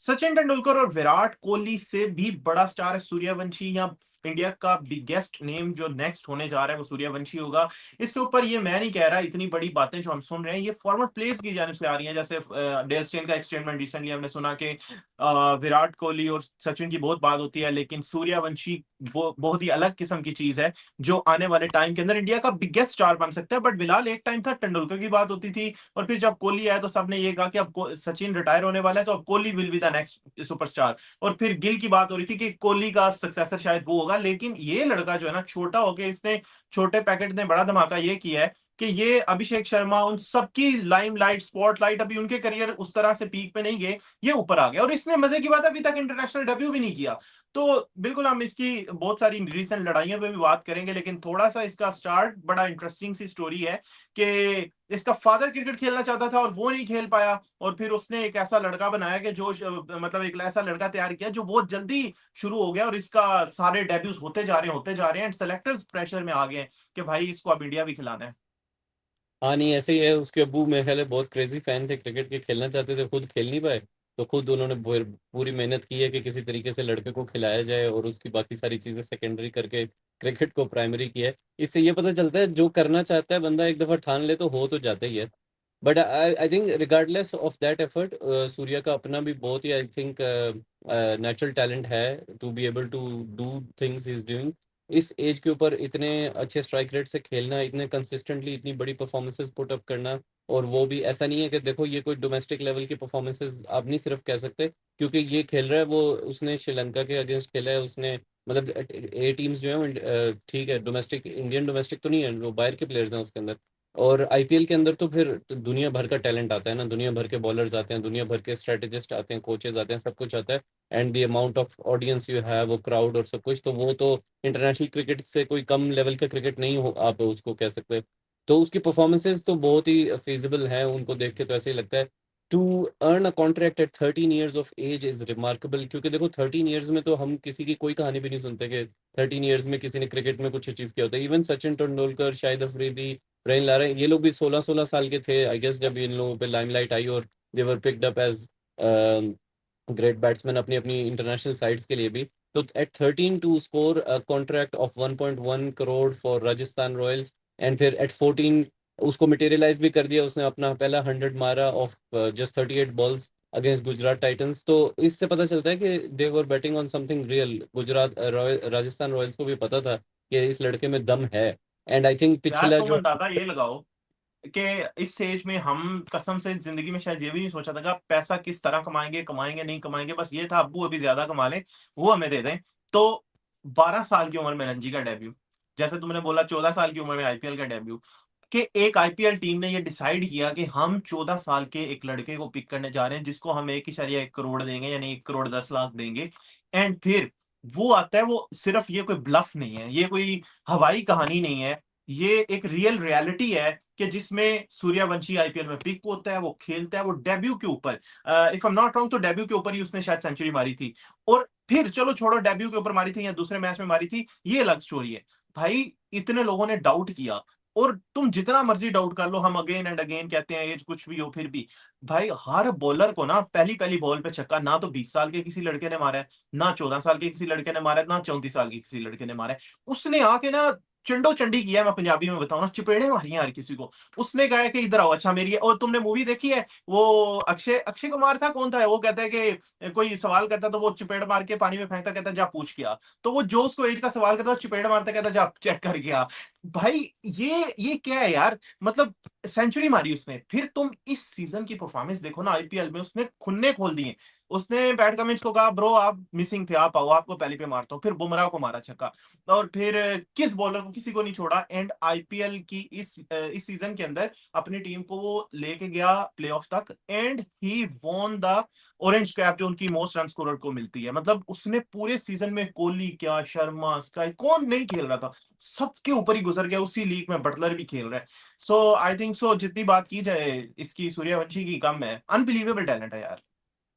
सचिन तेंदुलकर और विराट कोहली से भी बड़ा स्टार है सूर्यवंशी, या इंडिया का बिगेस्ट नेम जो नेक्स्ट होने जा रहा है वो सूर्यवंशी होगा। इसके ऊपर ये मैं नहीं कह रहा, इतनी बड़ी बातें जो हम सुन रहे हैं ये फॉर्मर प्लेयर्स की जानिब से आ रही हैं। जैसे डेल स्टेन का एक स्टेटमेंट रिसेंटली हमने सुना कि विराट कोहली और सचिन की बहुत बात होती है, लेकिन सूर्यवंशी बहुत ही अलग किस्म की चीज है जो आने वाले टाइम के अंदर इंडिया का बिगेस्ट स्टार बन सकता है। बट फिलहाल एक टाइम था तेंदुलकर की बात होती थी, और फिर जब कोहली आया तो सबने ये कहा कि अब सचिन रिटायर होने वाला है तो अब Kohli will be the next superstar. और फिर गिल की बात हो रही थी कि कोहली का सक्सेसर शायद वो होगा, लेकिन ये लड़का जो है ना छोटा होके इसने छोटे पैकेट ने बड़ा धमाका ये किया है कि ये अभिषेक शर्मा उन सबकी लाइमलाइट स्पॉटलाइट, अभी उनके करियर उस तरह से पीक पे नहीं गए, ये ऊपर आ गया। और इसने मजे की बात है अभी तक इंटरनेशनल डेब्यू भी नहीं किया। तो बिल्कुल हम इसकी बहुत सारी रीसेंट लड़ाइयों पे भी बात करेंगे, लेकिन थोड़ा सा इसका स्टार्ट बड़ा इंटरेस्टिंग सी स्टोरी है कि इसका फादर क्रिकेट खेलना चाहता था और वो नहीं खेल पाया, और फिर उसने एक ऐसा लड़का बनाया कि जो मतलब एक ऐसा लड़का तैयार किया जो बहुत जल्दी शुरू हो गया, और इसका सारे डेब्यूज होते जा रहे हैं एंड सेलेक्टर्स प्रेशर में आ गए हैं कि भाई इसको अब इंडिया भी खिलाना है। हाँ नहीं, ऐसे ही है। उसके अब्बू मेरे ख्याल है बहुत क्रेजी फैन थे क्रिकेट के, खेलना चाहते थे, खुद खेल नहीं पाए। तो खुद उन्होंने पूरी मेहनत की है कि किसी तरीके से लड़के को खिलाया जाए, और उसकी बाकी सारी चीज़ें सेकेंडरी करके क्रिकेट को प्राइमरी किया है। इससे ये पता चलता है जो करना चाहता है बंदा एक दफ़ा ठान ले तो हो तो जाता ही है। But I think regardless of that effort, Surya का अपना भी बहुत ही आई थिंक नेचुरल टैलेंट है to be able to do things is doing. इस एज के ऊपर इतने अच्छे स्ट्राइक रेट से खेलना, इतने कंसिस्टेंटली इतनी बड़ी परफॉर्मेंसेस पुट अप करना, और वो भी ऐसा नहीं है कि देखो ये कोई डोमेस्टिक लेवल की परफॉर्मेंसेस आप नहीं सिर्फ कह सकते, क्योंकि ये खेल रहा है वो उसने श्रीलंका के अगेंस्ट खेला है। उसने मतलब ए टीम्स जो है ठीक है, डोमेस्टिक इंडियन डोमेस्टिक तो नहीं है, वो बाहर के प्लेयर्स हैं उसके अंदर। और आईपीएल के अंदर तो फिर तो दुनिया भर का टैलेंट आता है ना, दुनिया भर के बॉलर्स आते हैं, दुनिया भर के स्ट्रेटेजिस्ट आते हैं, कोचेज आते हैं, सब कुछ आता है। And the amount of audience you have, वो क्राउड और सब कुछ, तो वो तो इंटरनेशनल क्रिकेट से कोई कम लेवल का क्रिकेट नहीं हो आप उसको कह सकते। तो उसकी परफॉर्मेंसेज तो बहुत ही फिजिबल है, उनको देख के तो ऐसे ही लगता है। To earn a contract at 13 years of age is remarkable, क्योंकि देखो 13 ईयर्स में तो हम किसी की कोई कहानी भी नहीं सुनते कि 13 ईयर्स में किसी ने क्रिकेट में कुछ अचीव किया होता है। Even Sachin Tendulkar, Shahid Afridi, Brian Lara, ये लोग भी 16-16 साल के थे आई गेस जब इन लोगों पे लाइमलाइट आई, और they were picked up as great batsman अपनी अपनी इंटरनेशनल साइड्स के लिए भी। तो at 13 to score a contract of 1.1 crore for Rajasthan Royals, and फिर एट 14 उसको मटेरियलाइज भी कर दिया, उसने अपना पहला 100 मारा off just 38 balls against Gujarat Titans. तो इससे पता चलता है कि they were batting on something real. Gujarat Rajasthan Royals को भी पता था कि इस लड़के में दम है। एंड आई थिंक यार पिछला तुम जो अंदाजा ये लगाओ कि इस एज में हम कसम से जिंदगी में शायद ये भी नहीं सोचा था कि आप पैसा किस तरह कमाएंगे, कमाएंगे नहीं कमाएंगे, बस ये था अब्बू अभी ज्यादा कमा लें, वो हमें दे दें। तो 12 साल की उम्र में रणजी का डेब्यू, जैसे तुमने बोला 14 साल की उम्र में आईपीएल का डेब्यू, कि एक आईपीएल टीम ने ये डिसाइड किया कि हम 14 साल के एक लड़के को पिक करने जा रहे हैं जिसको हम 1.1 करोड़ देंगे, यानी 1 करोड़ 10 लाख देंगे। एंड फिर वो आता है, वो सिर्फ ये कोई ब्लफ नहीं है, ये कोई हवाई कहानी नहीं है, ये एक रियल रियलिटी है कि जिसमें सूर्यवंशी आईपीएल में पिक होता है, वो खेलता है, वो डेब्यू के ऊपर, if I am not wrong तो डेब्यू के ऊपर ही उसने शायद सेंचुरी मारी थी। और फिर चलो छोड़ो डेब्यू के ऊपर मारी थी या दूसरे मैच में मारी थी, ये अलग स्टोरी है। भाई इतने लोगों ने डाउट किया, और तुम जितना मर्जी डाउट कर लो, हम अगेन एंड अगेन कहते हैं एज कुछ भी हो, फिर भी भाई हर बॉलर को ना पहली पहली बॉल पे छक्का ना तो 20 साल के किसी लड़के ने मारा है, ना 14 साल के किसी लड़के ने मारा है, ना 34 साल के किसी लड़के ने मारा है। उसने आके ना चंडो चंडी किया है, मैं पंजाबी में बताऊं ना, चपेड़े मारी हैं हर किसी को। उसने कहा है कि इधर आओ, अच्छा मेरी है। और तुमने मूवी देखी है वो, अक्षय अक्षय कुमार था कौन था वो, कहता है कि कोई सवाल करता तो वो चपेड़ मार के पानी में फेंकता, कहता जा पूछ किया। तो वो जो उसको एज का सवाल करता चपेड़ मारता, कहता जा चेक कर गया। भाई ये क्या है यार, मतलब सेंचुरी मारी उसने। फिर तुम इस सीजन की परफॉर्मेंस देखो ना आईपीएल में, उसने खुन्ने खोल दिए। उसने पैट कमिंस को कहा ब्रो आप मिसिंग थे, आप आओ, आपको पहले पे मारता हूँ, फिर बुमराह को मारा छक्का, और फिर किस बॉलर को किसी को नहीं छोड़ा। एंड आईपीएल की इस सीजन के अंदर अपनी टीम को वो लेके गया प्लेऑफ तक, and he won the orange cap जो उनकी मोस्ट रन स्कोरर को मिलती है। मतलब उसने पूरे सीजन में कोहली क्या, शर्मा, स्काई, कौन नहीं खेल रहा था, सबके ऊपर ही गुजर गया। उसी लीग में बटलर भी खेल रहा है। सो आई थिंक सो जितनी बात की जाए इसकी सूर्यवंशी की कम है, अनबिलीवेबल टैलेंट है यार।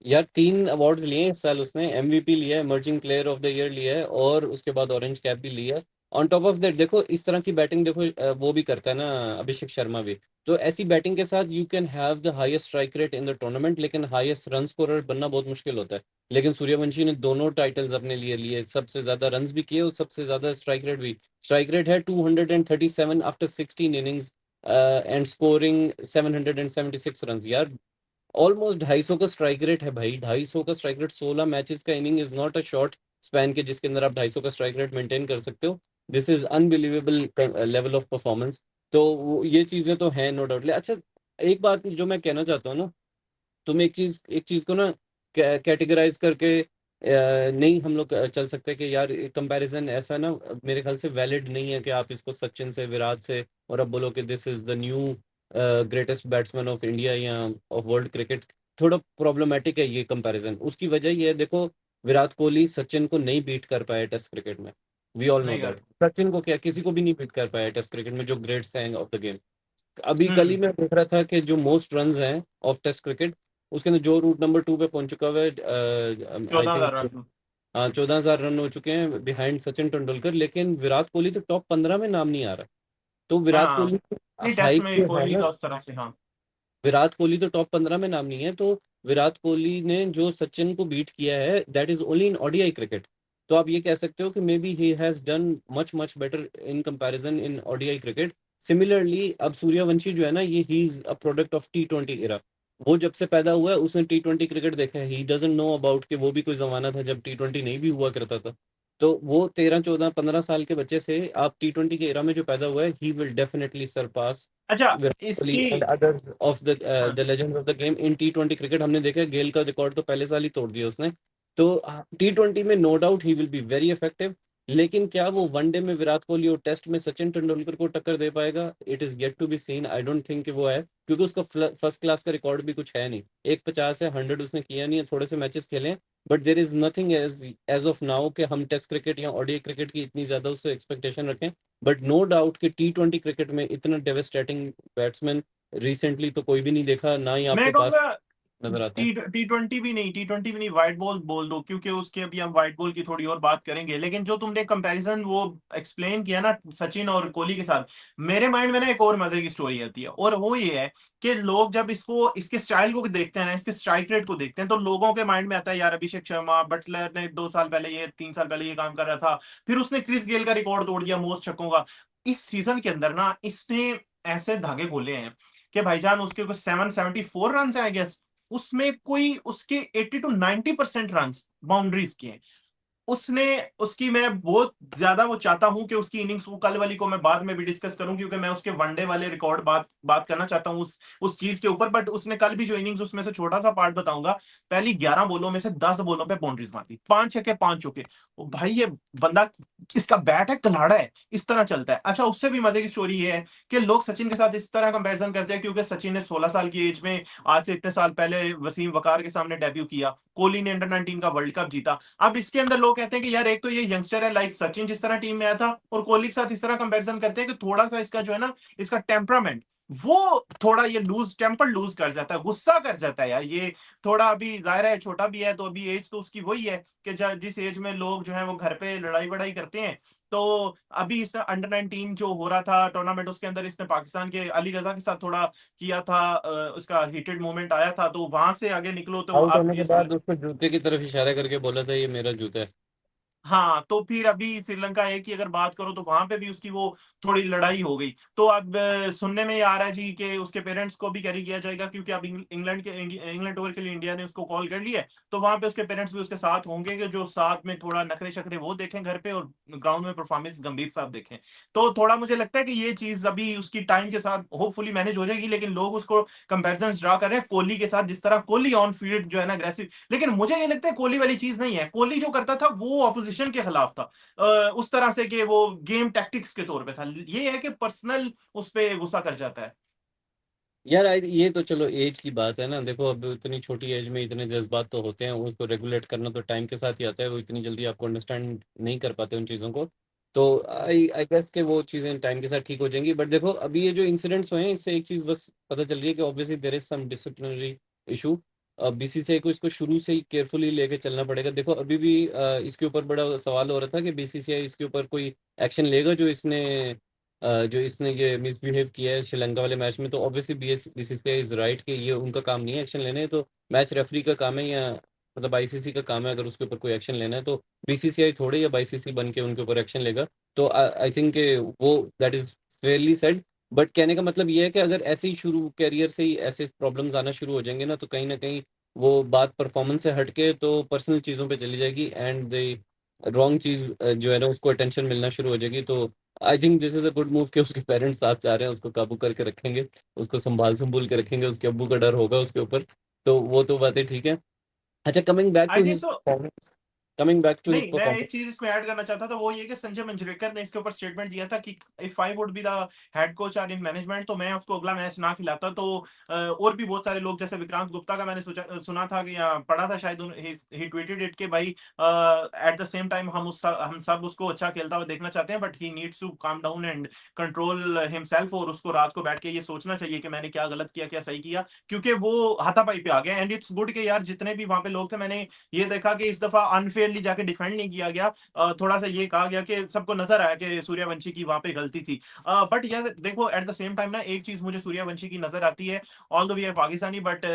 यार 3 अवार्ड्स लिए हैं इस साल उसने। एमवीपी लिया है, emerging player of the year लिया है, और उसके बाद ऑरेंज कैप भी लिया है। ऑन टॉप ऑफ दैट देखो इस तरह की बैटिंग देखो वो भी करता है ना अभिषेक शर्मा भी। तो ऐसी बैटिंग के साथ you can have the highest strike rate in the tournament, लेकिन हाईएस्ट रन स्कोरर बनना बहुत मुश्किल होता है। लेकिन सूर्यवंशी ने दोनों टाइटल्स अपने लिए लिए, सबसे ज्यादा रन्स भी किए और सबसे ज्यादा स्ट्राइक रेट भी। स्ट्राइक रेट है 237 after 16 innings and scoring 776 run यार। ऑलमोस्ट 250 का स्ट्राइक रेट है भाई, 250 का स्ट्राइक रेट 16 मैचेस का inning is not a short span के जिसके अंदर आप 250 का स्ट्राइक रेट मेंटेन कर सकते हो। This is unbelievable level of performance. तो ये चीजें तो हैं नो डाउटली। अच्छा एक बात जो मैं कहना चाहता हूँ ना, तुम एक चीज को ना कैटेगराइज करके नहीं हम लोग चल सकते कि यार कंपैरिजन ऐसा ना मेरे ख्याल से वैलिड नहीं है कि आप इसको सचिन से विराट से और अब बोलो कि this is the new greatest batsman of India या ऑफ वर्ल्ड क्रिकेट। थोड़ा प्रॉब्लमेटिक है ये कंपैरिजन। उसकी वजह ये है देखो, विराट कोहली सचिन को नहीं बीट कर पाया टेस्ट क्रिकेट में। वी ऑल नो नहीं दैट। कर। सचिन को क्या किसी को भी नहीं बीट कर पाया टेस्ट क्रिकेट में जो ग्रेट्स हैं ऑफ द गेम। अभी कल ही हम्म। मैं देख रहा था कि जो मोस्ट रन्स हैं ऑफ टेस्ट क्रिकेट उसके अंदर जो रूट नंबर 2 पे पहुंच चुका हुआ है आई 14,000 थिंक। रन। हाँ 14,000 रन हो चुके हैं बिहाइंड सचिन तेंदुलकर, लेकिन विराट कोहली तो टॉप 15 में नाम नहीं आ रहा। तो विराट हाँ, कोहली नहीं टेस्ट हाइप में जो है कोहली ना, का उस तरह से, हाँ। विराट कोहली तो टॉप 15 में नाम नहीं है। तो विराट कोहली ने जो सचिन को बीट किया है that is only in ODI cricket. तो आप ये कह सकते हो कि may be he has done much much better in comparison in ODI cricket. Similarly अब सूर्यवंशी जो है ना, ये he is a product of T20 era. वो जब से पैदा हुआ है उसने T20 क्रिकेट देखा है। ही डजंट नो अबाउट कि वो भी कोई जमाना था जब T20 नहीं भी हुआ करता था। तो वो 13 14 15 साल के बच्चे से आप T20 के एरा में जो पैदा हुआ है, ही विल डेफिनेटली सरपास अच्छा, कोहली इसकी, एंड अदर्स ऑफ हाँ। The legend of the game in T20 cricket. हमने देखा है गेल का रिकॉर्ड तो पहले साल ही तोड़ दिया उसने। तो T20 में no doubt he will be very effective. लेकिन क्या वो वनडे में विराट कोहली और टेस्ट में सचिन तेंदुलकर को टक्कर दे पाएगा? It is yet to be seen. I don't think कि वो है, क्योंकि उसका फर्स्ट क्लास का रिकॉर्ड भी कुछ है नहीं। 150 है, 100 उसने किया नहीं है, थोड़े से मैचेस खेले हैं। But there is nothing as as of now कि हम टेस्ट क्रिकेट या ओडीआई क्रिकेट की इतनी ज्यादा उससे एक्सपेक्टेशन रखें। बट नो डाउट कि T20 क्रिकेट में इतना डेवेस्टेटिंग बैट्समैन रिसेंटली तो कोई भी नहीं देखा, ना ही मैं आपको पास कहूंगा नजर आता है। टी ट्वेंटी भी नहीं, टी20 भी नहीं, व्हाइट बॉल बोल दो, क्योंकि उसके अभी हम व्हाइट बॉल की थोड़ी और बात करेंगे। लेकिन जो तुमने कंपैरिजन वो एक्सप्लेन किया ना सचिन और कोहली के साथ, मेरे माइंड में ना एक और मजे की स्टोरी आती है, और वो ये है कि लोग जब इसको, इसके स्टाइल को देखते हैं ना, इसके स्ट्राइक रेट को देखते हैं, तो लोगों के माइंड में आता है यार अभिषेक शर्मा, बटलर ने 2 साल पहले ये, 3 साल पहले ये काम कर रहा था, फिर उसने क्रिस गेल का रिकॉर्ड तोड़ दिया मोस्ट छक्कों का। इस सीजन के अंदर ना इसने ऐसे धागे खोले हैं कि भाईजान, उसके कुछ 774 रन है आई गेस, उसमें कोई उसके 80 to 90% रन बाउंड्रीज के हैं। उसने, उसकी मैं बहुत ज्यादा वो चाहता हूं कि उसकी इनिंग्स, वो कल वाली को मैं बाद में भी डिस्कस करूं, क्योंकि मैं उसके वनडे वाले रिकॉर्ड बात बात करना चाहता हूं उस चीज के ऊपर। बट उसने कल भी जो इनिंग्स, उसमें से छोटा सा पार्ट बताऊंगा, पहली 11 बॉलों में से 10 बॉलों पे बाउंड्रीज मारती, 5 छक्के 5 चौके। ओ भाई ये बंदा, इसका बैट है कलाड़ा है, इस तरह चलता है। अच्छा, उससे भी मजे की स्टोरी ये है कि लोग सचिन के साथ इस तरह कंपैरिजन करते हैं क्योंकि सचिन ने 16 साल की एज में, आज से इतने साल पहले, वसीम वकार के सामने डेब्यू किया। कोहली ने अंडर 19 का वर्ल्ड कप जीता। अब इसके अंदर लोग कहते हैं कि यार एक तो ये यंगस्टर है, लाइक सचिन जिस तरह टीम में आया था, और कोहली के साथ इस तरह कंपैरिजन करते हैं कि थोड़ा सा इसका जो है ना, इसका टेम्परामेंट, वो थोड़ा ये लूज, टेम्पर लूज कर जाता है, गुस्सा कर जाता है यार ये। थोड़ा अभी जाहिर है छोटा भी है, तो अभी एज तो उसकी वही है कि जिस एज में लोग जो है वो घर पे लड़ाई वड़ाई करते हैं। तो अभी इस अंडर 19 जो हो रहा था टूर्नामेंट, उसके अंदर इसने पाकिस्तान के अली रजा के साथ थोड़ा किया था, उसका हीटेड मोमेंट आया था, तो वहां से आगे निकलो तो आउट अब होने के इस, बाद उसको जूते की तरफ इशारा करके बोला था ये मेरा जूता है। हाँ, तो फिर अभी श्रीलंका ए की अगर बात करो तो वहां पे भी उसकी वो थोड़ी लड़ाई हो गई। तो अब सुनने में ये आ रहा है जी कि उसके पेरेंट्स को भी कैरी किया जाएगा, क्योंकि अब इंग्लैंड ओवर के लिए इंडिया ने उसको कॉल कर लिया है, तो वहां पे उसके पेरेंट्स भी उसके साथ होंगे, कि जो साथ में थोड़ा नखरे शखरे वो देखें घर पे, और ग्राउंड में परफॉर्मेंस गंभीर साहब देखें। तो थोड़ा मुझे लगता है कि ये चीज अभी उसकी टाइम के साथ होपफुली मैनेज हो जाएगी। लेकिन लोग उसको कंपेरिजन ड्रा कर रहे हैं कोहली के साथ, जिस तरह कोहली ऑन फील्ड जो है ना अग्रेसिव। लेकिन मुझे ये लगता है कोहली वाली चीज नहीं है, कोहली जो करता था वो ऑपोजिशन के खिलाफ था, उस तरह से कि वो गेम टैक्टिक्स के तौर पे था। ये है कि पर्सनल उस पे गुस्सा कर जाता है। यार ये तो चलो एज की बात है ना। देखो अब इतनी छोटी एज में इतने जज्बात तो होते हैं, उसको रेगुलेट करना तो टाइम के साथ ही आता है। वो इतनी जल्दी आपको अंडरस्टैंड नहीं कर पाते उन चीज़ों को। तो आई आई गेस कि वो चीज़ें टाइम के साथ ठीक हो जाएंगी। बट देखो अभी ये जो इंसिडेंट्स हुए हैं इससे एक चीज़ बस पता चल रही है कि obviously there is some disciplinary issue. BCCI को इसको शुरू से ही केयरफुली लेके चलना पड़ेगा। देखो अभी भी इसके ऊपर बड़ा सवाल हो रहा था कि बीसीसीआई इसके ऊपर कोई एक्शन लेगा, जो इसने ये मिसबिहेव किया है श्रीलंका वाले मैच में। तो ऑब्वियसली बीसीसीआई इज राइट कि ये उनका काम नहीं है एक्शन लेने, तो मैच रेफरी का काम है, या मतलब आईसीसी का काम है अगर उसके ऊपर कोई एक्शन लेना है। तो बीसीसीआई थोड़े या बाईसीसी बन के उनके ऊपर एक्शन लेगा। तो आई थिंक वो that is fairly said. But कहने का मतलब ये है कि अगर ऐसे ही शुरू कैरियर से ही ऐसे प्रॉब्लम्स आना शुरू हो जाएंगे ना, तो कहीं ना कहीं वो बात परफॉर्मेंस से हटके तो पर्सनल चीज़ों पे चली जाएगी, एंड द रॉन्ग चीज़ जो है ना उसको अटेंशन मिलना शुरू हो जाएगी। तो I think this is a good move कि उसके पेरेंट्स साथ जा रहे हैं, उसको काबू करके रखेंगे, उसको संभाल के रखेंगे, उसके अब्बू का डर होगा उसके ऊपर। तो वो तो बातें ठीक है। अच्छा, coming back I to think his so. Performance, coming back to his नहीं, मैं एक परफॉर्मेंस। चीज इसमें ऐड करना चाहता था, वो ये कि संजय मंजरेकर ने इसके ऊपर स्टेटमेंट दिया था कि if I would be the head coach और इन मैनेजमेंट, तो मैं उसको अगला मैच ना खिलाता। तो और भी बहुत सारे लोग, जैसे विक्रांत गुप्ता का मैंने सुना था कि, या पढ़ा था शायद, ही ट्वीटेड इट के भाई एट द सेम टाइम हम सब उसको अच्छा खेलता हुआ देखना चाहते हैं, but he needs to calm down and control himself, और उसको रात को बैठ के ये सोचना चाहिए कि मैंने क्या गलत किया, क्या सही किया, क्योंकि वो हाथापाई पे आ गया। एंड इट्स गुड कि यार जितने भी वहां पे लोग थे, मैंने ये देखा कि इस दफा अनफेयरली जाके डिफेंड नहीं किया गया। थोड़ा सा ये कहा गया कि सबको नजर आया कि सूर्यवंशी की वहां पे गलती थी। बट यार देखो, एट द सेम टाइम ना एक चीज मुझे सूर्यवंशी की नजर आती है, all the we are Pakistani, but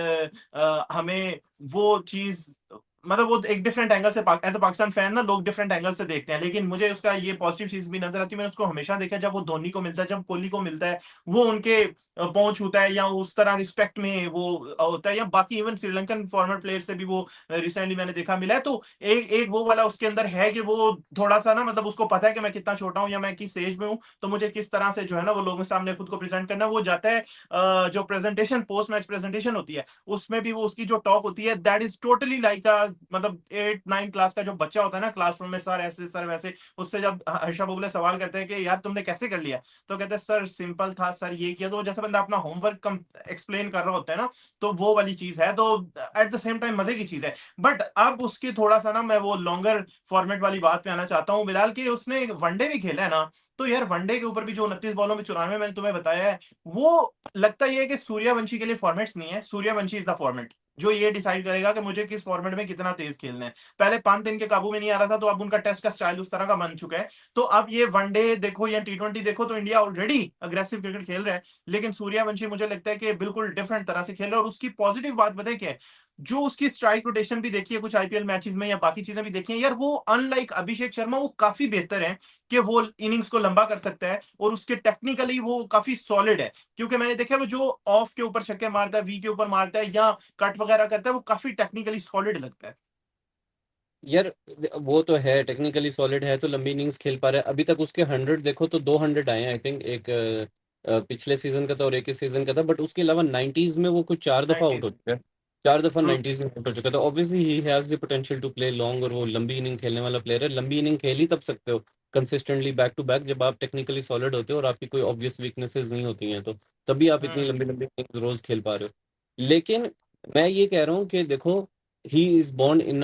हमें वो चीज, मतलब वो एक डिफरेंट एंगल से, एज अ पाकिस्तान फैन ना लोग डिफरेंट एंगल से देखते हैं, लेकिन मुझे उसका ये पॉजिटिव चीज भी नजर आती है। मैंने उसको हमेशा देखा, जब वो धोनी को मिलता है, जब कोहली को मिलता है, वो उनके पहुंच होता है, या उस तरह रिस्पेक्ट में वो होता है, या बाकी इवन श्रीलंकन फॉरनर प्लेयर से भी वो रिसेंटली मैंने देखा मिला है। तो एक एक वो वाला उसके अंदर है कि वो थोड़ा सा ना, मतलब उसको पता है कि मैं कितना छोटा हूं या मैं किस एज में हूं, तो मुझे किस तरह से जो है ना वो लोगों के सामने खुद को प्रेजेंट करना। वो जाता है जो प्रेजेंटेशन, पोस्ट मैच प्रेजेंटेशन होती है, उसमें भी वो उसकी जो टॉक होती है, दैट इज टोटली लाइक मतलब 8 9 क्लास का जो बच्चा होता है ना क्लासरूम में, सर ऐसे सर वैसे। उससे जब हर्षा बोगले सवाल करते हैं कि यार तुमने कैसे कर लिया, तो कहते हैं सर सिंपल था सर, ये किया। तो जैसे बंदा अपना होमवर्क एक्सप्लेन कर रहा होता है ना, तो वो वाली चीज है। तो एट द सेम टाइम मजे की चीज है। बट अब उसकी थोड़ा सा ना, मैं वो लॉन्गर फॉर्मेट वाली बात पे आना चाहता हूँ बिलाल, कि उसने वनडे भी खेला है ना, तो यार वनडे के ऊपर भी जो 29 बॉलों में 94 मैंने तुम्हें बताया है, वो लगता ही है कि सूर्यवंशी के लिए फॉर्मेट्स नहीं है, सूर्यवंशी इज द फॉर्मेट जो ये डिसाइड करेगा कि मुझे किस फॉर्मेट में कितना तेज खेलना है। पहले पंत इनके काबू में नहीं आ रहा था, तो अब उनका टेस्ट का स्टाइल उस तरह का बन चुका है। तो अब ये वनडे देखो या T20 देखो, तो इंडिया ऑलरेडी अग्रेसिव क्रिकेट खेल रहा है, लेकिन सूर्यवंशी मुझे लगता है कि बिल्कुल डिफरेंट तरह से खेल रहा है। और उसकी पॉजिटिव बात बताए क्या है, जो उसकी स्ट्राइक रोटेशन भी देखी है कुछ आईपीएल मैचेस में, या बाकी चीजें भी देखी है यार, वो अनलाइक अभिषेक शर्मा वो काफी बेहतर है कि वो इनिंग्स को लंबा कर सकता है, और उसके टेक्निकली वो काफी सॉलिड है। क्योंकि मैंने देखा है वो जो ऑफ के ऊपर छक्के मारता है, वी के ऊपर मारता है, या कट वगैरह करता है, वो काफी टेक्निकली सॉलिड लगता है। यार वो तो है, टेक्निकली सॉलिड है तो लंबी इनिंग्स खेल पा रहा है। अभी तक उसके 100 देखो तो 200 आए हैं आई थिंक, एक पिछले सीजन का था और एक इस सीजन का था। बट उसके अलावा 90s में वो कुछ 4 दफा आउट 90। हो चुका है, 4 दफा 90s में आउट हो चुका था। Obviously he has the potential to play long, और वो लंबी इनिंग खेलने वाला प्लेयर है। लंबी इनिंग खेल ही तब सकते हो कंसिस्टेंटली बैक टू बैक जब आप टेक्निकली सॉलिड होते हो और आपकी कोई ऑब्वियस वीकनेसेस नहीं होती हैं, तो तभी आप इतनी हम्म। लंबी लंबी इनिंग्स रोज खेल पा रहे हो। लेकिन मैं ये कह रहा हूँ कि देखो, he is born in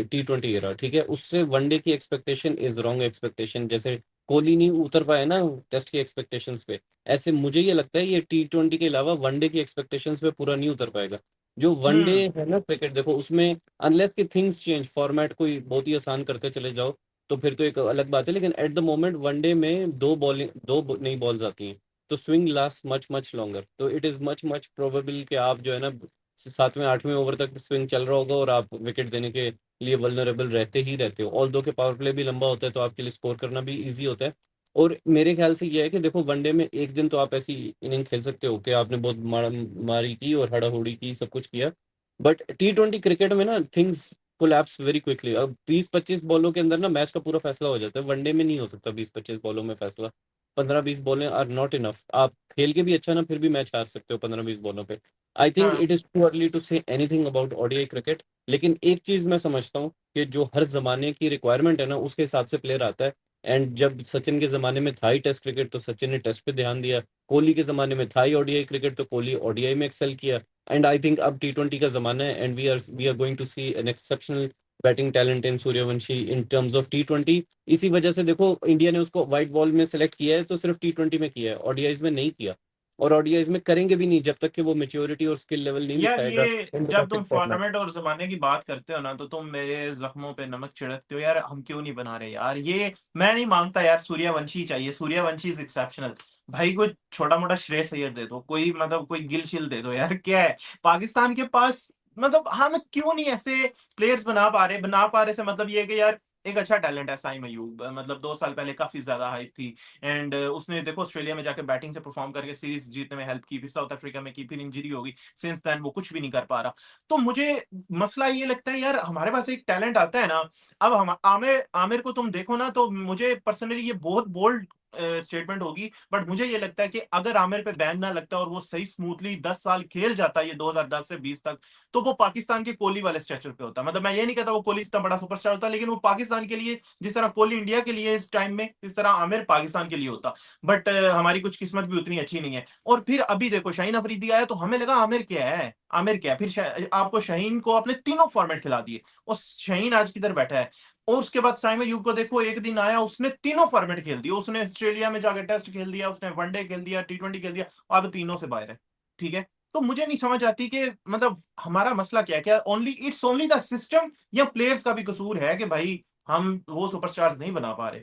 T20 era, ठीक है। उससे वनडे की एक्सपेक्टेशन इज रॉन्ग एक्सपेक्टेशन। जैसे कोहली नहीं उतर पाए ना टेस्ट की एक्सपेक्टेशंस पे, ऐसे मुझे ये लगता है ये T20 के अलावा वनडे की एक्सपेक्टेशंस पे पूरा नहीं उतर पाएगा। जो वनडे हम्म। है ना क्रिकेट, देखो उसमें अनलेस कि थिंग्स चेंज, फॉर्मेट कोई बहुत ही आसान करते चले जाओ, तो फिर तो एक अलग बात है। लेकिन एट द मोमेंट वनडे में नई बॉल्स आती हैं, तो swing last much much longer. तो it is much much probable कि आप जो है ना 7वें 8वें ओवर तक स्विंग चल रहा होगा और आप विकेट देने के लिए वल्नरेबल रहते ही रहते हो। ऑल दो के पावर प्ले भी लंबा होता है तो आपके लिए स्कोर करना भी इजी होता है। और मेरे ख्याल से ये है कि देखो वनडे में एक दिन तो आप ऐसी इनिंग खेल सकते हो कि आपने बहुत मारी की और हड़ाहुड़ी की, सब कुछ किया। बट T20 क्रिकेट में ना थिंग्स कोलैप्स वेरी क्विकली। अब 20 25 बॉलों के अंदर ना मैच का पूरा फैसला हो जाता है, वनडे में नहीं हो सकता 20 25 बॉलों में फैसला। 15 20 बॉलें आर नॉट इनफ। आप खेल के भी अच्छा ना फिर भी मैच हार सकते हो 15 20 बॉलों पे। आई थिंक हाँ। It is too early to say anything about ODI cricket. लेकिन एक चीज मैं समझता हूँ कि जो हर जमाने की रिक्वायरमेंट है ना उसके हिसाब से प्लेयर आता है। एंड जब सचिन के जमाने में था ही टेस्ट क्रिकेट, तो सचिन ने टेस्ट पे ध्यान दिया। कोहली के जमाने में था ही ओडीआई क्रिकेट, तो कोहली ओडीआई में एक्सेल किया। एंड आई थिंक अब T20 का जमाना है, and we are going to see an exceptional batting talent in Suryavanshi in terms of T20। इसी वजह से देखो इंडिया ने उसको व्हाइट बॉल में सेलेक्ट किया है, तो सिर्फ T20 में किया है, ओडीआईज में नहीं किया। और ओडीआईज में करेंगे भी नहीं जब तक कि वो मैच्योरिटी और स्किल लेवल नहीं यार दिखाएगा ये इंडो जब तुम पैसिफिक फॉर्मेट। फॉर्मेट और जमाने की बात करते हो ना, तो तुम मेरे जख्मों पे नमक छिड़कते हो यार। हम क्यों नहीं बना रहे यार ये? मैं नहीं मांगता यार, सूर्यवंशी चाहिए, सूर्यवंशी इज एक्सेप्शनल। भाई कोई छोटा मोटा श्रेयस अय्यर दे दो, कोई मतलब कोई गिल शिल दे दो यार, क्या है पाकिस्तान के पास? मतलब हम क्यों नहीं ऐसे प्लेयर्स बना पा रहे से मतलब ये है कि यार एक अच्छा टैलेंट है साइम अयूब, मतलब 2 साल पहले काफी ज्यादा हाइप थी। एंड उसने देखो ऑस्ट्रेलिया में जाकर बैटिंग से परफॉर्म करके सीरीज जीतने में हेल्प की, फिर साउथ अफ्रीका में की, फिर इंजरी हो गई, सिंस देन वो कुछ भी नहीं कर पा रहा। तो मुझे मसला ये लगता है यार, हमारे पास एक टैलेंट आता है ना। अब हम आमिर आमिर को तुम देखो ना, तो मुझे पर्सनली ये बहुत बोल्ड स्टेटमेंट होगी, बट मुझे ये लगता है कि अगर आमिर पे बैन ना लगता और वो सही स्मूथली 10 साल खेल जाता ये 2010 से 20 तक, तो वो पाकिस्तान के कोहली वाले स्ट्रेचर पे होता। मतलब मैं ये नहीं कहता वो कोहली इतना बड़ा सुपरस्टार होता, लेकिन वो पाकिस्तान के लिए जिस तरह कोहली इंडिया के लिए इस टाइम में, इस तरह आमिर पाकिस्तान के लिए होता। बट हमारी कुछ किस्मत भी उतनी अच्छी नहीं है। और फिर अभी देखो शाहीन अफरीदी आया, तो हमें लगा आमिर क्या है, आमिर क्या है? फिर आपको शाहीन को अपने तीनों फॉर्मेट खिला दिए, और शाहीन आज किधर बैठा है। और उसके बाद साइम अयूब को देखो, एक दिन आया उसने तीनों फॉर्मेट खेल दिए, उसने ऑस्ट्रेलिया में जाकर टेस्ट खेल दिया, उसने वनडे खेल दिया, टी20 खेल दिया, अब तीनों से बाहर है। ठीक है। तो मुझे नहीं समझ आती कि मतलब हमारा मसला क्या है? क्या only it's only the system, या प्लेयर्स का भी कसूर है कि भाई हम वो सुपरस्टार्स नहीं बना पा रहे?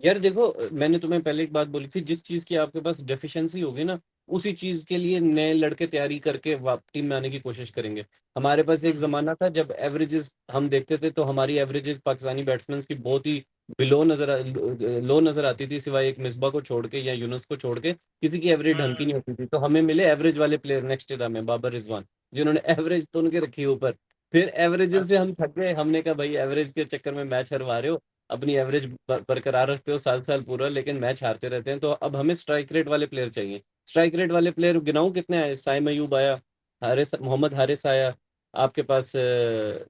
यार देखो, मैंने तुम्हें पहले एक बात बोली थी, जिस चीज की आपके पास डेफिशिएंसी होगी ना, उसी चीज के लिए नए लड़के तैयारी करके टीम में आने की कोशिश करेंगे। हमारे पास एक हम्म। जमाना था जब एवरेजेस हम देखते थे, तो हमारी एवरेजेस पाकिस्तानी बैट्समैन की बहुत ही बिलो लो नजर आती थी, सिवाय एक मिसबा को छोड़ के या यूनुस को छोड़ के किसी की एवरेज ढंग की हम्म। नहीं होती थी। तो हमें मिले एवरेज वाले प्लेयर नेक्स्ट इरा में, बाबर रिजवान, जिन्होंने एवरेज तो उनके रखी ऊपर। फिर एवरेजेस से अच्छा। हम थक गए, हमने कहा भाई एवरेज के चक्कर में मैच हरवा रहे हो, अपनी एवरेज बरकरार रखते हो साल साल पूरा, लेकिन मैच हारते रहते हैं। तो अब हमें स्ट्राइक रेट वाले प्लेयर चाहिए। स्ट्राइक रेट वाले प्लेयर गिनाऊं कितने आए? साइम अयूब आया, हारिस, मोहम्मद हारिस आया आपके पास,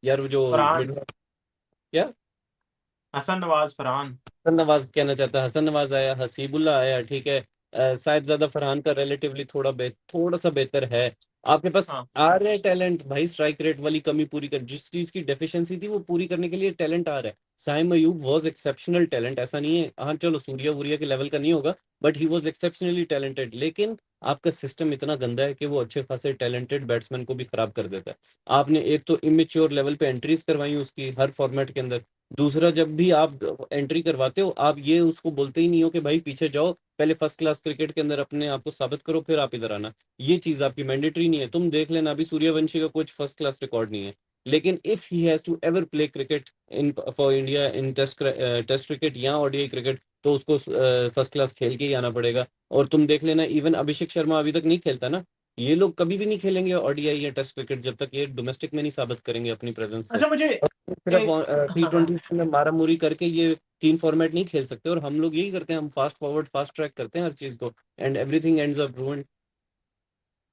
यार वो जो फरहान। मिड, क्या, हसन नवाज, फरहान। हसन नवाज कहना चाहता है, हसन नवाज आया, हसीबुल्ला आया, ठीक है। साहिबजादा फरहान का रिलेटिवली थोड़ा सा बेहतर है। आपके पास हाँ। आ रहे टैलेंट भाई, स्ट्राइक रेट वाली कमी पूरी कर, जिस चीज की डेफिशिएंसी थी वो पूरी करने के लिए टैलेंट आ रहा है। Saim Ayub was exceptional talent, ऐसा नहीं है, हाँ चलो सूर्या वूरिया के लेवल का नहीं होगा, but he was exceptionally talented. लेकिन आपका सिस्टम इतना गंदा है कि वो अच्छे खासे टैलेंटेड बैट्समैन को भी खराब कर देता है। आपने एक तो इमेच्योर लेवल पे एंट्रीज करवाई उसकी हर फॉर्मेट के अंदर। दूसरा, जब भी आप एंट्री करवाते हो, आप ये उसको बोलते ही नहीं हो कि भाई पीछे जाओ, पहले फर्स्ट क्लास क्रिकेट के अंदर अपने आप को साबित करो, फिर आप इधर आना। ये चीज आपकी मैंडेटरी नहीं है। तुम देख लेना, अभी सूर्यवंशी का कुछ फर्स्ट क्लास रिकॉर्ड नहीं है, लेकिन if he has to ever play cricket in for India in test cricket या ओडीआई क्रिकेट, तो उसको फर्स्ट क्लास खेल के ही आना पड़ेगा। और तुम देख लेना, इवन अभिषेक शर्मा अभी तक नहीं खेलता ना, ये लोग कभी भी नहीं खेलेंगे ओडीआई या टेस्ट क्रिकेट जब तक ये डोमेस्टिक में नहीं साबित करेंगे अपनी प्रेजेंस से। अच्छा मुझे सिर्फ एक T20 में मारा मुरी करके ये तीन फॉर्मेट नहीं खेल सकते। और हम लोग यही करते हैं, हम फास्ट फॉरवर्ड फास्ट ट्रैक करते हैं हर चीज को, and everything ends up ruined.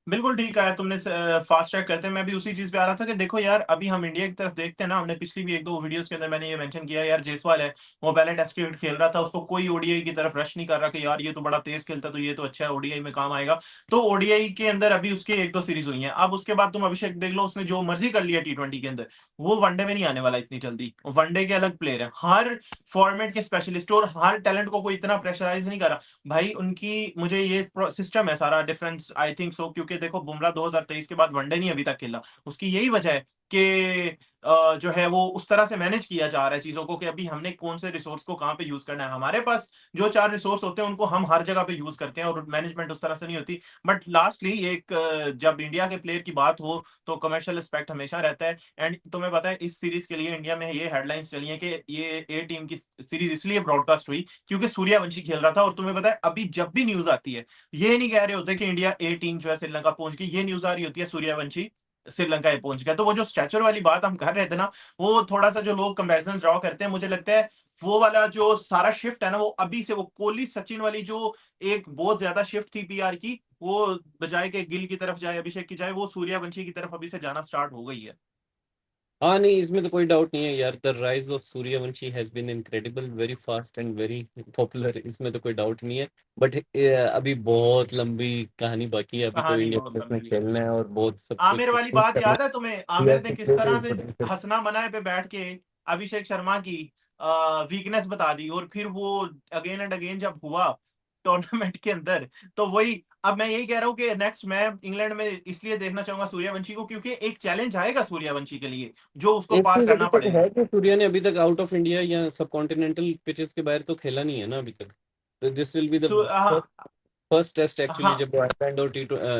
बिल्कुल ठीक है, तुमने फास्ट ट्रैक करते हैं। मैं भी उसी चीज पे आ रहा था कि देखो यार, अभी हम इंडिया की तरफ देखते हैं ना, हमने पिछली भी एक दो वीडियोस के अंदर मैंने ये मेंशन किया यार, जायसवाल है, वो पहले टेस्ट क्रिकेट खेल रहा था, उसको कोई ओडीआई की तरफ रश नहीं कर रहा कि यार ये तो बड़ा तेज खेलता है, तो ये तो अच्छा है, ओडीआई में काम आएगा। तो ओडीआई के अंदर अभी उसके एक दो सीरीज हुई हैं। अब उसके बाद तुम अभिषेक देख लो, उसने जो मर्जी कर लिया टी20 के अंदर, वो वनडे में नहीं आने वाला इतनी जल्दी। वनडे के अलग प्लेयर है, हर फॉर्मेट के स्पेशलिस्ट, और हर टैलेंट को कोई इतना प्रेशराइज नहीं कर रहा भाई उनकी। मुझे ये सिस्टम है सारा डिफरेंस, आई थिंक सो, क्योंकि देखो बुमराह 2023 के बाद वनडे नहीं अभी तक खेला। उसकी यही वजह है कि जो है वो उस तरह से मैनेज किया जा रहा है चीजों को, कि अभी हमने कौन से रिसोर्स को कहाँ पे यूज करना है। हमारे पास जो चार रिसोर्स होते हैं उनको हम हर जगह पे यूज करते हैं, और मैनेजमेंट उस तरह से नहीं होती। बट लास्टली एक जब इंडिया के प्लेयर की बात हो, तो कमर्शियल एस्पेक्ट हमेशा रहता है। एंड तुम्हें पता है इस सीरीज के लिए इंडिया में ये हेडलाइंस चली है कि ये ए टीम की सीरीज इसलिए ब्रॉडकास्ट हुई क्योंकि सूर्यवंशी खेल रहा था। और तुम्हें पता है अभी जब भी न्यूज आती है, ये नहीं कह रहे होते कि इंडिया ए टीम जो है श्रीलंका पहुंच गई, ये न्यूज आ रही होती है सूर्यवंशी श्रीलंका पहुंच गया। तो वो जो स्टैचर वाली बात हम कर रहे थे ना, वो थोड़ा सा जो लोग कंपैरिजन ड्रॉ करते हैं, मुझे लगता है वो वाला जो सारा शिफ्ट है ना, वो अभी से वो कोहली सचिन वाली जो एक बहुत ज्यादा शिफ्ट थी पीआर की, वो बजाय के गिल की तरफ जाए, अभिषेक की जाए, वो सूर्यवंशी की तरफ अभी से जाना स्टार्ट हो गई है। हाँ नहीं, इसमें तो कोई डाउट नहीं है यार, the rise of Suryavanshi has been incredible, very fast and very popular, इसमें तो कोई डाउट नहीं है। बट अभी बहुत लंबी कहानी बाकी है, अभी तो कहानी इंडिया बहुत को इसमें लंबी है। खेलना है और बहुत सब आमिर कुछ वाली प्रूव बात करना याद है तुम्हें? है। आमिर ने किस तरह से हंसना मनाए पे बैठ के अभिषेक शर्मा की वीकनेस बता दी, और फिर वो अगेन एंड अगेन जब हुआ, टूर्नामेंट के अंदर। तो वही अब मैं यही कह रहा हूँ कि नेक्स्ट मैं इंग्लैंड में इसलिए देखना चाहूंगा सूर्यवंशी को, क्योंकि एक चैलेंज आएगा सूर्यवंशी के लिए जो उसको एक पार चीज अभी करना तक पड़ेगा। है कि सूर्या ने अभी तक आउट ऑफ इंडिया या सब कॉन्टिनेंटल पिचेस के बाहर तो खेला नहीं है ना अभी तक। तो दिस विल बी द हाँ फर्स्ट टेस्ट एक्चुअली, हाँ, जब वो आयरलैंड और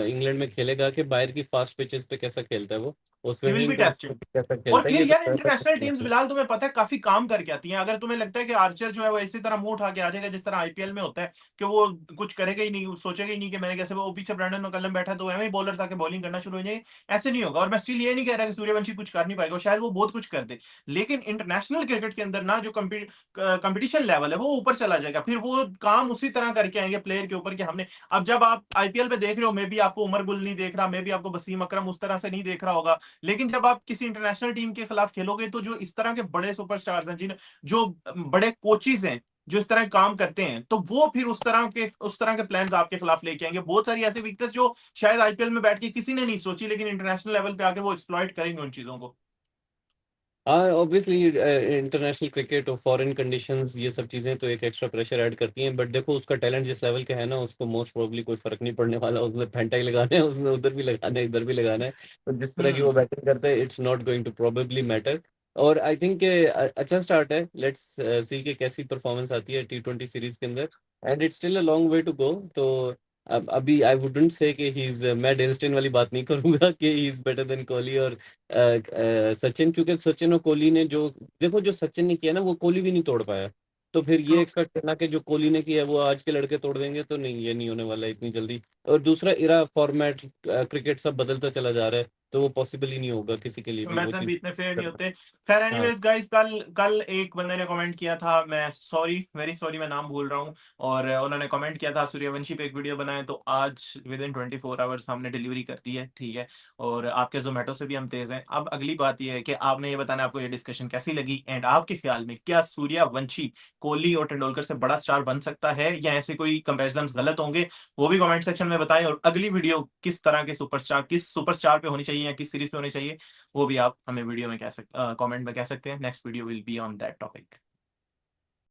इंग्लैंड में खेलेगा कि बाहर की फास्ट पिचेस पे कैसा खेलता है वो ही will B swinging tested. Condition पे कैसा और खेलता है, फिर ये तो यार पहला इंटरनेशनल test टीम्स है। बिलाल तुम्हें पता है काफी काम करके आती हैं। अगर तुम्हें लगता है कि आर्चर जो है वो इसी तरह मुंह उठा के आ जाएगा जिस तरह आईपीएल में होता है कि वो कुछ करेगा ही नहीं, सोचेगा ही नहीं कि मैंने कैसे, वो पीछे ब्रैंडन मैकलम बैठा है तो एम ही बॉलर्स आके बॉलिंग करना शुरू हो जाएंगे, ऐसे नहीं होगा। और मैं स्टिल ये नहीं कह रहा कि सूर्यवंशी कुछ कर नहीं पाएगा, शायद वो बहुत कुछ कर दे, लेकिन इंटरनेशनल क्रिकेट के अंदर ना जो कंपटीशन लेवल है वो ऊपर चला जाएगा, फिर वो काम उसी तरह करके आएंगे प्लेयर के ऊपर कि हमने। अब जब आप आईपीएल पे देख रहे हो, मे भी आपको उमर गुल नहीं देख रहा, मे भी आपको वसीम अकरम उस तरह से नहीं देख रहा होगा, लेकिन जब आप किसी इंटरनेशनल टीम के खिलाफ खेलोगे तो जो इस तरह के बड़े सुपरस्टार्स हैं, जिन जो बड़े कोचिज हैं जो इस तरह के काम करते हैं, तो वो फिर उस तरह के प्लान्स आपके खिलाफ लेके आएंगे। बहुत सारी ऐसी वीकनेस जो शायद आईपीएल में बैठ के किसी ने नहीं सोची, लेकिन इंटरनेशनल लेवल पे आके वो एक्सप्लॉइट करेंगे उन चीजों को। हाँ ऑब्वियसली इंटरनेशनल क्रिकेट और फॉरेन कंडीशंस ये सब चीज़ें तो एक एक्स्ट्रा प्रेशर ऐड करती हैं, बट देखो उसका टैलेंट जिस लेवल का है ना, उसको मोस्ट प्रोबेबली कोई फर्क नहीं पड़ने वाला। उसने फेंटा ही लगाना है, उसने उधर भी लगाना है, इधर भी लगाना है। तो जिस तरह की वो हम्म। बैटिंग करता है it's not going to probably matter. और आई थिंक अच्छा स्टार्ट है, लेट्स सी के कैसी परफॉर्मेंस आती है T20 सीरीज के अंदर। And it's still a long way to go. तो अब अभी आई वुडंट से कि ही इज, मैं डेल स्टेन वाली बात नहीं करूंगा कि he is better than Kohli और सचिन, क्योंकि सचिन और कोहली ने जो, देखो जो सचिन ने किया ना वो कोहली भी नहीं तोड़ पाया। तो फिर ये ट्रू। एक्सपेक्ट करना कि जो कोहली ने किया वो आज के लड़के तोड़ देंगे, तो नहीं, ये नहीं होने वाला है इतनी जल्दी। और दूसरा इरा फॉर्मेट, क्रिकेट सब बदलता चला जा रहा है, तो वो पॉसिबल ही नहीं होगा किसी के लिए भी वो मैचेस भी चीज़ इतने फेयर नहीं करना। होते। खैर हाँ एनीवेज गाइस, कल कल एक बंदे ने कमेंट किया था, मैं सॉरी, वेरी सॉरी, मैं नाम भूल रहा हूँ, और उन्होंने कमेंट किया था सूर्यवंशी पे एक वीडियो बनाए, तो आज विद इन 24 आवर्स हमने डिलीवरी कर दी है, ठीक है। और आपके जोमेटो से भी हम तेज हैं। अब अगली बात यह है कि आपने ये बताना आपको ये डिस्कशन कैसी लगी, एंड आपके ख्याल में क्या सूर्यवंशी कोहली और तेंदुलकर से बड़ा स्टार बन सकता है, या ऐसे कोई कंपेरिजन गलत होंगे, वो भी कमेंट सेक्शन में बताएं। और अगली वीडियो किस तरह के सुपरस्टार, किस सुपरस्टार पे होनी चाहिए या किस सीरीज पे होनी चाहिए, वो भी आप हमें वीडियो में कह सकते, कमेंट में कह सकते हैं। Next video will be on that topic.